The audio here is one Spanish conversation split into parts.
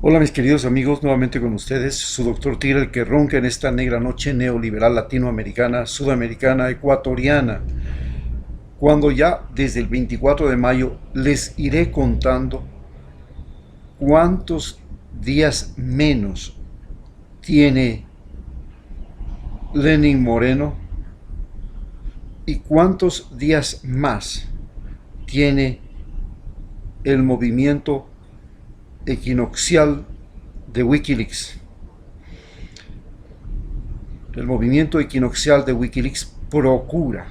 Hola mis queridos amigos, nuevamente con ustedes, su doctor Tigre, el que ronca en esta negra noche neoliberal latinoamericana, sudamericana, ecuatoriana, cuando ya desde el 24 de mayo les iré contando cuántos días menos tiene Lenin Moreno y cuántos días más tiene el movimiento equinoccial de Wikileaks. El movimiento equinoccial de Wikileaks procura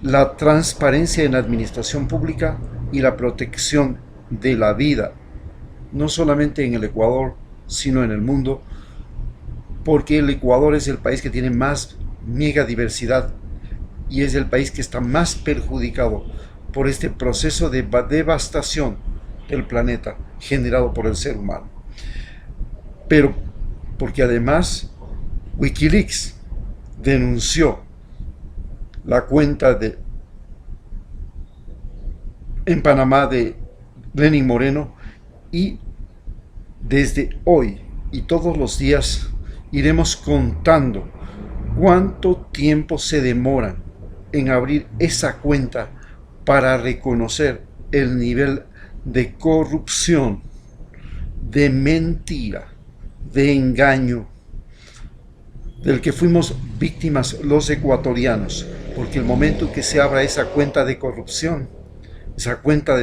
la transparencia en la administración pública y la protección de la vida, no solamente en el Ecuador, sino en el mundo, porque el Ecuador es el país que tiene más megadiversidad y es el país que está más perjudicado por este proceso de devastación del planeta generado por el ser humano. Pero porque además Wikileaks denunció la cuenta en Panamá de Lenin Moreno, y desde hoy y todos los días iremos contando cuánto tiempo se demoran en abrir esa cuenta para reconocer el nivel de corrupción, de mentira, de engaño del que fuimos víctimas los ecuatorianos, porque el momento en que se abra esa cuenta de corrupción, esa cuenta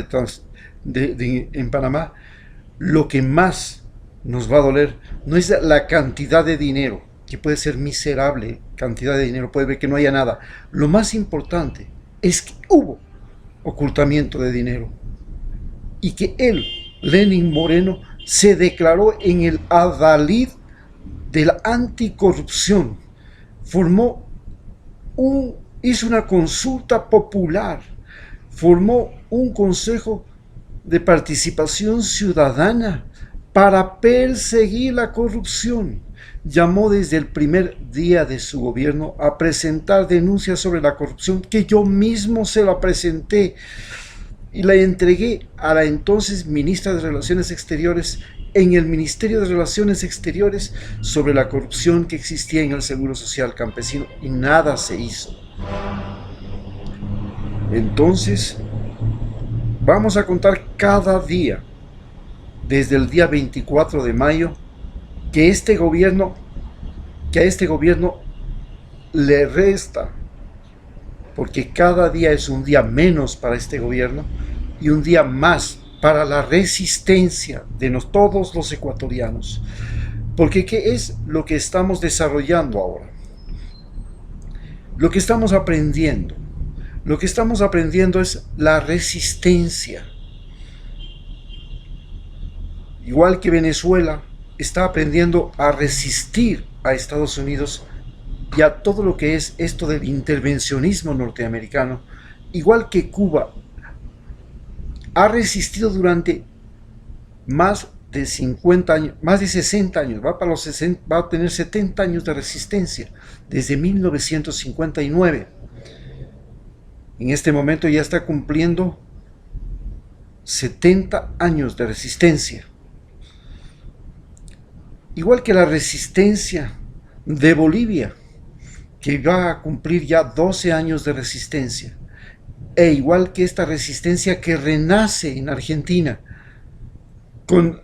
en Panamá, lo que más nos va a doler no es la cantidad de dinero, que puede ser miserable cantidad de dinero, puede ver que no haya nada. Lo más importante es que hubo ocultamiento de dinero y que él, Lenin Moreno, se declaró en el adalid de la anticorrupción, hizo una consulta popular, formó un consejo de participación ciudadana para perseguir la corrupción. Llamó desde el primer día de su gobierno a presentar denuncias sobre la corrupción, que yo mismo se la presenté y la entregué a la entonces ministra de Relaciones Exteriores en el Ministerio de Relaciones Exteriores sobre la corrupción que existía en el Seguro Social Campesino, y nada se hizo. Entonces, vamos a contar cada día, desde el día 24 de mayo, que a este gobierno le resta, porque cada día es un día menos para este gobierno y un día más para la resistencia de todos los ecuatorianos. Porque ¿qué es lo que estamos desarrollando ahora? Lo que estamos aprendiendo. Lo que estamos aprendiendo es la resistencia. Igual que Venezuela está aprendiendo a resistir a Estados Unidos y a todo lo que es esto del intervencionismo norteamericano, igual que Cuba ha resistido durante más de 50 años, más de 60 años, va a tener 70 años de resistencia, desde 1959. En este momento ya está cumpliendo 70 años de resistencia. Igual que la resistencia de Bolivia, que va a cumplir ya 12 años de resistencia. E igual que esta resistencia que renace en Argentina con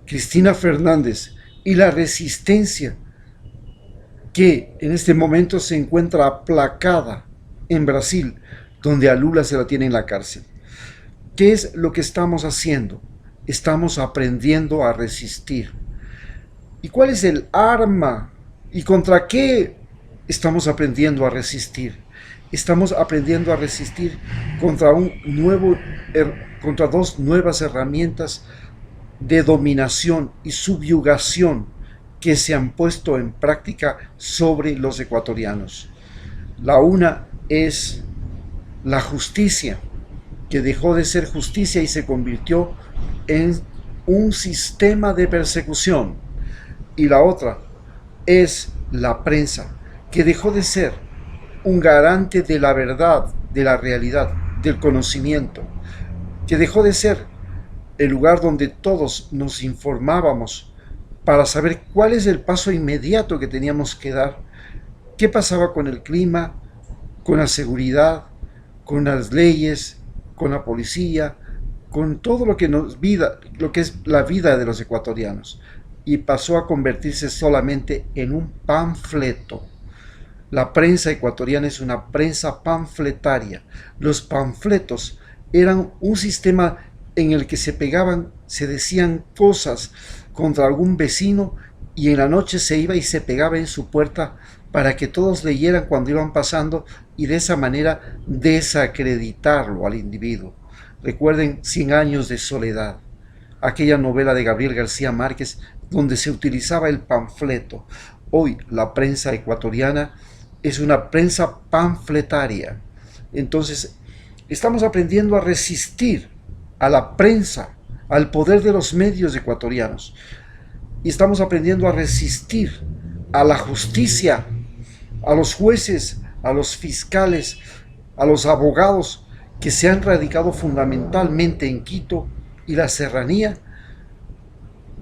Cristina Fernández, y la resistencia que en este momento se encuentra aplacada en Brasil, donde a Lula se la tiene en la cárcel. ¿Qué es lo que estamos haciendo? Estamos aprendiendo a resistir. ¿Y cuál es el arma? ¿Y contra qué estamos aprendiendo a resistir? Estamos aprendiendo a resistir contra dos nuevas herramientas de dominación y subyugación que se han puesto en práctica sobre los ecuatorianos. La una es la justicia, que dejó de ser justicia y se convirtió en un sistema de persecución. Y la otra es la prensa, que dejó de ser un garante de la verdad, de la realidad, del conocimiento, que dejó de ser el lugar donde todos nos informábamos para saber cuál es el paso inmediato que teníamos que dar, qué pasaba con el clima, con la seguridad, con las leyes, con la policía, con todo lo que lo que es la vida de los ecuatorianos, y pasó a convertirse solamente en un panfleto. La prensa ecuatoriana es una prensa panfletaria. Los panfletos eran un sistema en el que se pegaban, se decían cosas contra algún vecino y en la noche se iba y se pegaba en su puerta para que todos leyeran cuando iban pasando y de esa manera desacreditarlo al individuo. Recuerden 100 años de soledad, aquella novela de Gabriel García Márquez donde se utilizaba el panfleto. Hoy la prensa ecuatoriana es una prensa panfletaria. Entonces, estamos aprendiendo a resistir a la prensa, al poder de los medios ecuatorianos. Y estamos aprendiendo a resistir a la justicia, a los jueces, a los fiscales, a los abogados que se han radicado fundamentalmente en Quito y la serranía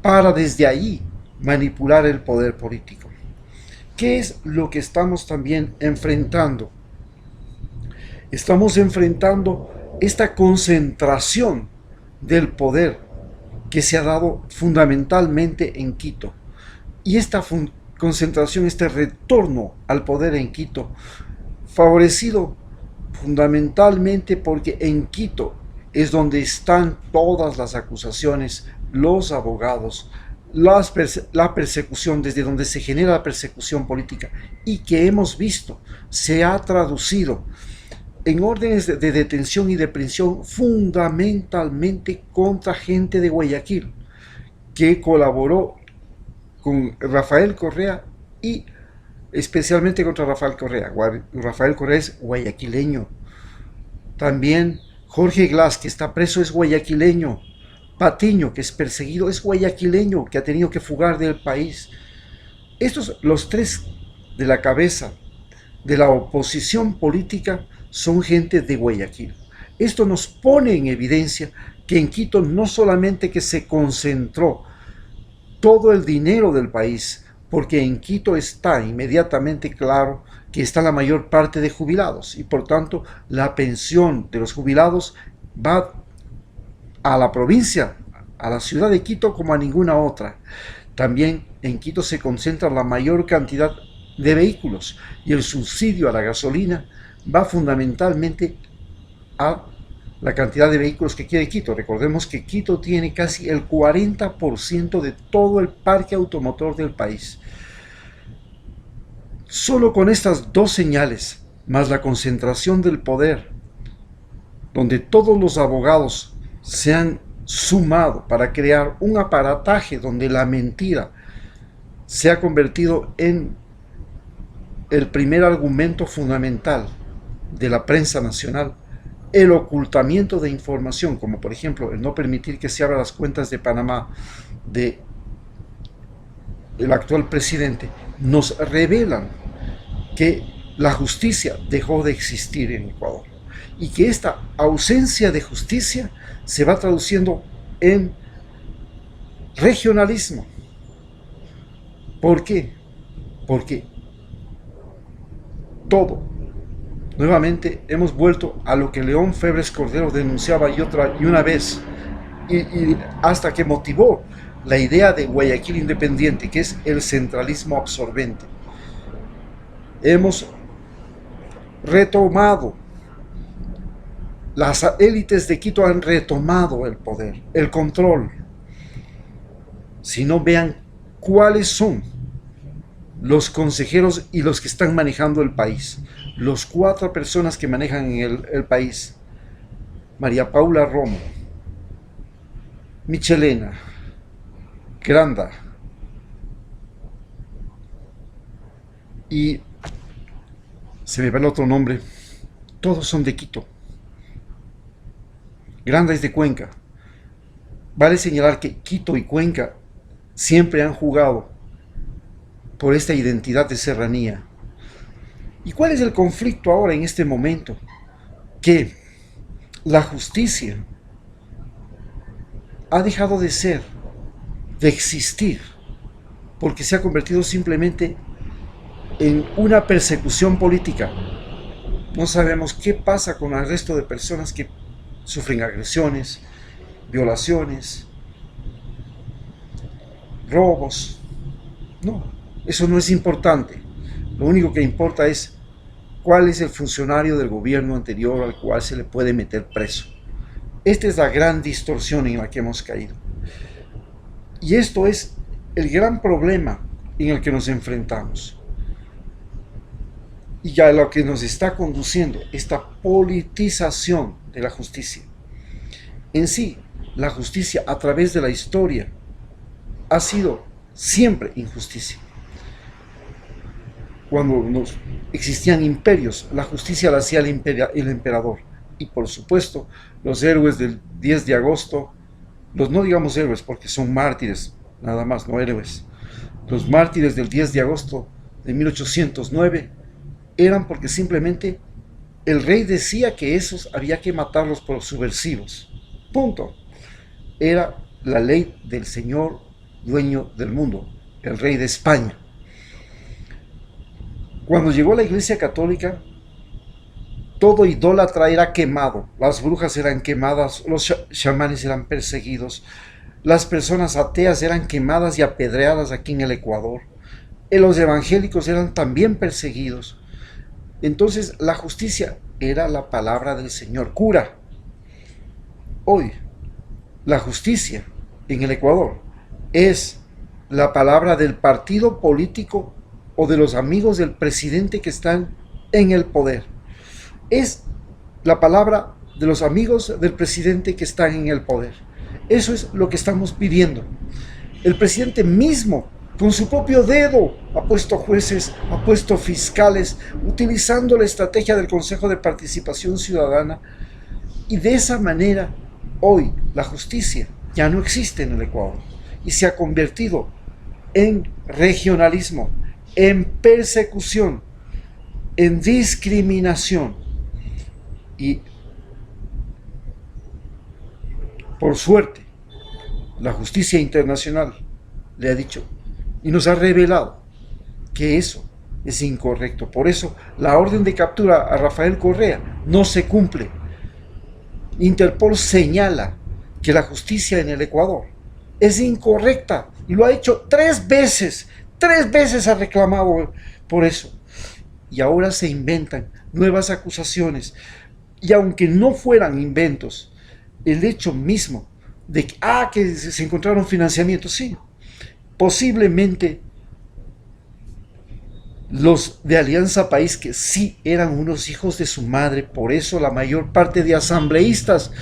para desde ahí manipular el poder político. ¿Qué es lo que estamos también enfrentando? Estamos enfrentando esta concentración del poder que se ha dado fundamentalmente en Quito. Y esta concentración, este retorno al poder en Quito, favorecido fundamentalmente porque en Quito es donde están todas las acusaciones, los abogados, la persecución, desde donde se genera la persecución política y que hemos visto se ha traducido en órdenes de detención y de prisión fundamentalmente contra gente de Guayaquil que colaboró con Rafael Correa y especialmente contra Rafael Correa. Rafael Correa es guayaquileño. También Jorge Glass, que está preso, es guayaquileño. Patiño, que es perseguido, es guayaquileño, que ha tenido que fugar del país. Estos, los tres de la cabeza de la oposición política, son gente de Guayaquil. Esto nos pone en evidencia que en Quito no solamente que se concentró todo el dinero del país, porque en Quito está inmediatamente claro que está la mayor parte de jubilados y por tanto la pensión de los jubilados va a la provincia, a la ciudad de Quito como a ninguna otra. También en Quito se concentra la mayor cantidad de vehículos y el subsidio a la gasolina va fundamentalmente a la cantidad de vehículos que quiere Quito. Recordemos que Quito tiene casi el 40% de todo el parque automotor del país. Solo con estas dos señales, más la concentración del poder, donde todos los abogados se han sumado para crear un aparataje donde la mentira se ha convertido en el primer argumento fundamental de la prensa nacional, el ocultamiento de información, como por ejemplo el no permitir que se abran las cuentas de Panamá de el actual presidente, nos revelan que la justicia dejó de existir en Ecuador y que esta ausencia de justicia se va traduciendo en regionalismo. ¿Por qué? Porque todo, nuevamente hemos vuelto a lo que León Febres Cordero denunciaba y una vez, y hasta que motivó la idea de Guayaquil independiente, que es el centralismo absorbente. Hemos retomado, las élites de Quito han retomado el poder, el control. Si no, vean cuáles son los consejeros y los que están manejando el país. Los 4 personas que manejan el país: María Paula Romo, Michelena, Granda y se me va el otro nombre. Todos son de Quito. Granda es de Cuenca. Vale señalar que Quito y Cuenca siempre han jugado por esta identidad de serranía. ¿Y cuál es el conflicto ahora en este momento? Que la justicia ha dejado de ser, de existir, porque se ha convertido simplemente en una persecución política. No sabemos qué pasa con el resto de personas que sufren agresiones, violaciones, robos. No, eso no es importante. Lo único que importa es cuál es el funcionario del gobierno anterior al cual se le puede meter preso. Esta es la gran distorsión en la que hemos caído. Y esto es el gran problema en el que nos enfrentamos. Y a lo que nos está conduciendo esta politización de la justicia. En sí, la justicia a través de la historia ha sido siempre injusticia. Cuando existían imperios, la justicia la hacía el emperador. Y por supuesto, los héroes del 10 de agosto, no digamos héroes porque son mártires, nada más, no héroes. Los mártires del 10 de agosto de 1809 eran porque simplemente el rey decía que esos había que matarlos por subversivos. Punto. Era la ley del señor dueño del mundo, el rey de España. Cuando llegó la Iglesia Católica, todo idólatra era quemado, las brujas eran quemadas, los chamanes eran perseguidos, las personas ateas eran quemadas y apedreadas aquí en el Ecuador, los evangélicos eran también perseguidos. Entonces la justicia era la palabra del señor cura. Hoy, la justicia en el Ecuador es la palabra del partido político o de los amigos del presidente que están en el poder. Es la palabra de los amigos del presidente que están en el poder. Eso es lo que estamos pidiendo. El presidente mismo, con su propio dedo, ha puesto jueces, ha puesto fiscales, utilizando la estrategia del Consejo de Participación Ciudadana. Y de esa manera, hoy, la justicia ya no existe en el Ecuador y se ha convertido en regionalismo, en persecución, en discriminación. Y por suerte, la justicia internacional le ha dicho y nos ha revelado que eso es incorrecto. Por eso la orden de captura a Rafael Correa no se cumple. Interpol señala que la justicia en el Ecuador es incorrecta y lo ha hecho 3 veces. 3 veces ha reclamado por eso. Y ahora se inventan nuevas acusaciones. Y aunque no fueran inventos, el hecho mismo de que se encontraron financiamientos, sí, posiblemente los de Alianza País, que sí eran unos hijos de su madre, por eso la mayor parte de asambleístas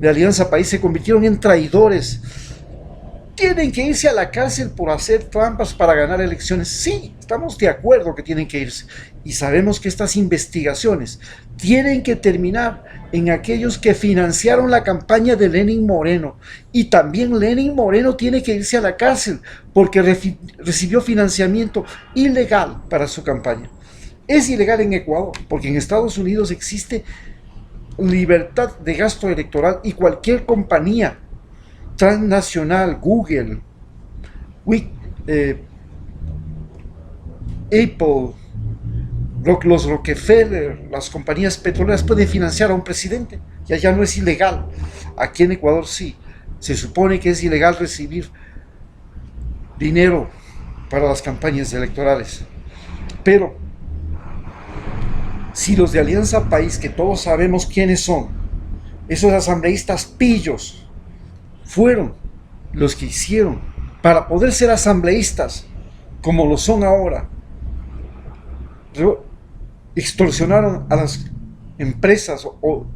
de Alianza País se convirtieron en traidores. ¿Tienen que irse a la cárcel por hacer trampas para ganar elecciones? Sí, estamos de acuerdo que tienen que irse. Y sabemos que estas investigaciones tienen que terminar en aquellos que financiaron la campaña de Lenín Moreno. Y también Lenín Moreno tiene que irse a la cárcel porque recibió financiamiento ilegal para su campaña. Es ilegal en Ecuador porque en Estados Unidos existe libertad de gasto electoral y cualquier compañía transnacional, Google, Apple, los Rockefeller, las compañías petroleras pueden financiar a un presidente y allá no es ilegal. Aquí en Ecuador sí, se supone que es ilegal recibir dinero para las campañas electorales. Pero si los de Alianza País, que todos sabemos quiénes son, esos asambleístas pillos, fueron los que hicieron para poder ser asambleístas como lo son ahora, extorsionaron a las empresas o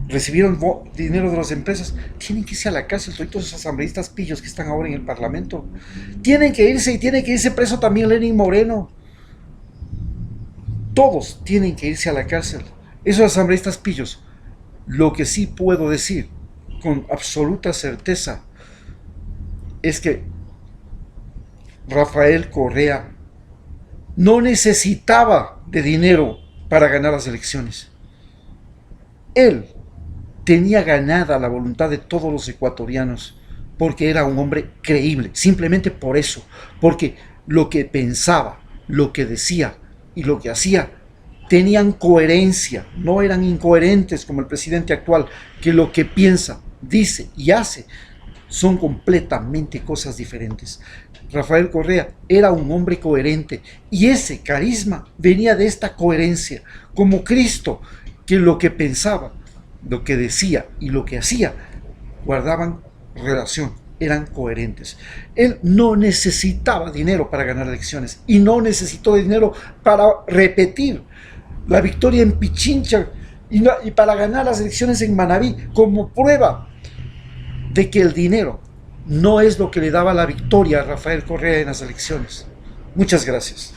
recibieron dinero de las empresas, tienen que irse a la cárcel. Todos esos asambleístas pillos que están ahora en el Parlamento tienen que irse, y tiene que irse preso también Lenín Moreno. Todos tienen que irse a la cárcel, esos asambleístas pillos. Lo que sí puedo decir con absoluta certeza es que Rafael Correa no necesitaba de dinero para ganar las elecciones. Él tenía ganada la voluntad de todos los ecuatorianos porque era un hombre creíble, simplemente por eso, porque lo que pensaba, lo que decía y lo que hacía tenían coherencia, no eran incoherentes como el presidente actual, que lo que piensa, dice y hace son completamente cosas diferentes. Rafael Correa era un hombre coherente y ese carisma venía de esta coherencia, como Cristo, que lo que pensaba, lo que decía y lo que hacía guardaban relación, eran coherentes. Él no necesitaba dinero para ganar elecciones y no necesitó dinero para repetir la victoria en Pichincha y para ganar las elecciones en Manabí, como prueba de que el dinero no es lo que le daba la victoria a Rafael Correa en las elecciones. Muchas gracias.